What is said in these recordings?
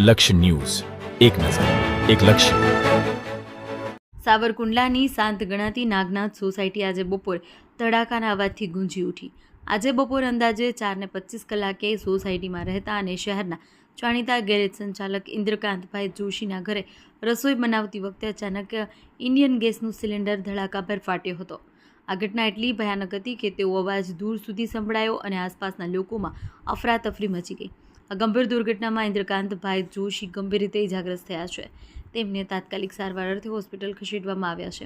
લક્ષ્ય ન્યૂઝ, એક નજર, એક લક્ષ્ય. સાવરકુંડલાની શાંત ગણાતી નાગનાથ સોસાયટી આજે બપોરે ધડાકાના અવાજથી ગુંજી ઉઠી. આજે બપોર અંદાજે 4:25 કલાકે સોસાયટીમાં રહેતા અને શહેરના જાણીતા ગેરેજ સંચાલક ઇન્દ્રકાંતભાઈ જોશીના ઘરે રસોઈ બનાવતી વખતે અચાનક ઇન્ડિયન ગેસનું સિલિન્ડર ધડાકાભેર ફાટ્યો હતો. આ ઘટના એટલી ભયાનક હતી કે તેવો અવાજ દૂર સુધી સંભળાયો અને આસપાસના લોકોમાં અફરાતફરી મચી ગઈ. આ ગંભીર દુર્ઘટનામાં ઇન્દ્રકાંતભાઈ જોશી ગંભીર રીતે ઇજાગ્રસ્ત થયા છે. તેમને તાત્કાલિક સારવાર અર્થે હોસ્પિટલ ખસેડવામાં આવ્યા છે.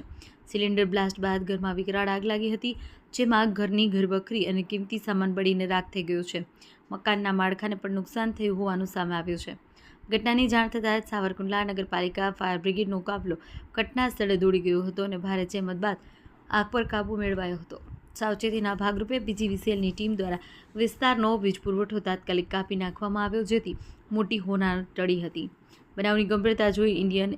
સિલિન્ડર બ્લાસ્ટ બાદ ઘરમાં વિકરાળ આગ લાગી હતી, જેમાં ઘરની ઘરવખરી અને કિંમતી સામાન બળીને રાખ થઈ ગયો છે. મકાનના માળખાને પણ નુકસાન થયું હોવાનું સામે આવ્યું છે. ઘટનાની જાણ થતાં જ સાવરકુંડલા નગરપાલિકા ફાયર બ્રિગેડનો કાફલો ઘટના સ્થળે દોડી ગયો હતો અને ભારે જહેમત બાદ આગ પર કાબૂ મેળવાયો હતો. સાવચેતીના ભાગરૂપે પીજીવીસીએલની ટીમ દ્વારા વિસ્તારનો વીજ પુરવઠો તાત્કાલિક કાપી નાખવામાં આવ્યો, જેથી મોટી હોનારત ટળી હતી. બનાવની ગંભીરતા જોઈ ઇન્ડિયન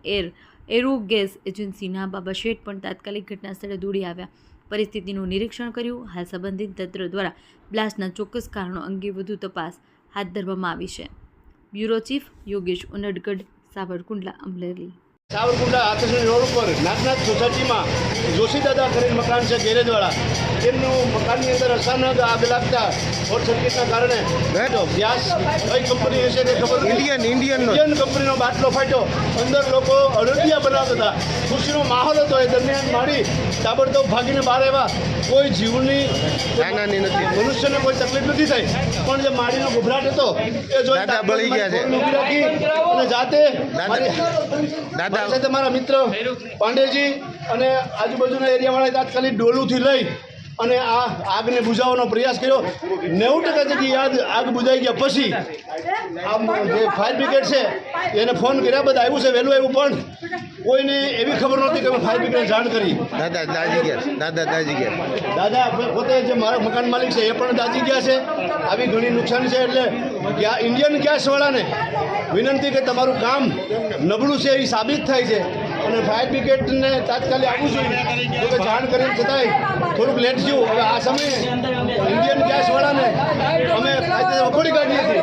એરો ગેસ એજન્સીના બાબા શેઠ પણ તાત્કાલિક ઘટના સ્થળે દોડી આવ્યા, પરિસ્થિતિનું નિરીક્ષણ કર્યું. હાલ સંબંધિત તંત્ર દ્વારા બ્લાસ્ટના ચોક્કસ કારણો અંગે વધુ તપાસ હાથ ધરવામાં આવી છે. Bureau chief Yogesh Unadgadh, Savarkundla, Amreli. સાવરકુંડલા આકર્ષણ રોડ ઉપર નાગનાથ સોસાયટીમાં જોશી દાદા કરીને મકાન છે ગેરેજવાળા. તેમનું મકાનની અંદર અચાનક આગ લાગતા શોર્ટ સર્કિટના કારણે ગેસ કઈ કંપની હશે કે ખબર ઇન્ડિયન કંપનીનો બાટલો ફાટ્યો. અંદર લોકો અડદિયા બનાવતા હતા. ખુશીનો માહોલ હતો. એ દરમિયાન મારી તાબડતોબ ભાગીને બહાર આવ્યા. કોઈ જીવની મનુષ્યને કોઈ તકલીફ નથી થઈ, પણ જે માળીનો ગભરાટ હતો એ જોઈ રાખી અને જાતે સાથે મારા મિત્ર પાંડેજી અને આજુબાજુના એરિયાવાળાએ તાત્કાલિક ડોલુથી લઈ અને આ આગને બુઝાવવાનો પ્રયાસ કર્યો. 90% જેટલી આગ બુઝાઈ ગયા પછી આ જે ફાયર બ્રિગેડ છે એને ફોન કર્યા બાદ આવ્યું છે, વહેલું આવ્યું, પણ કોઈને એવી ખબર નહોતી કે ફાયર બ્રિગેડ જાણ કરી. દાદા પોતે જે મારા મકાન માલિક છે એ પણ દાજી ગયા છે. આવી ઘણી નુકસાની છે. એટલે ઇન્ડિયન ગેસવાળાને વિનંતી કે તમારું કામ નબળું છે એ સાબિત થાય છે અને ફાયર બ્રિગેડને તાત્કાલિક આવવું જોઈએ. તો જાણ કરીને છતાંય થોડુંક લેટ થયું. હવે આ સમયે ઇન્ડિયન ગેસવાળાને અમે કાયદેસર વખોડી કાઢીએ છીએ.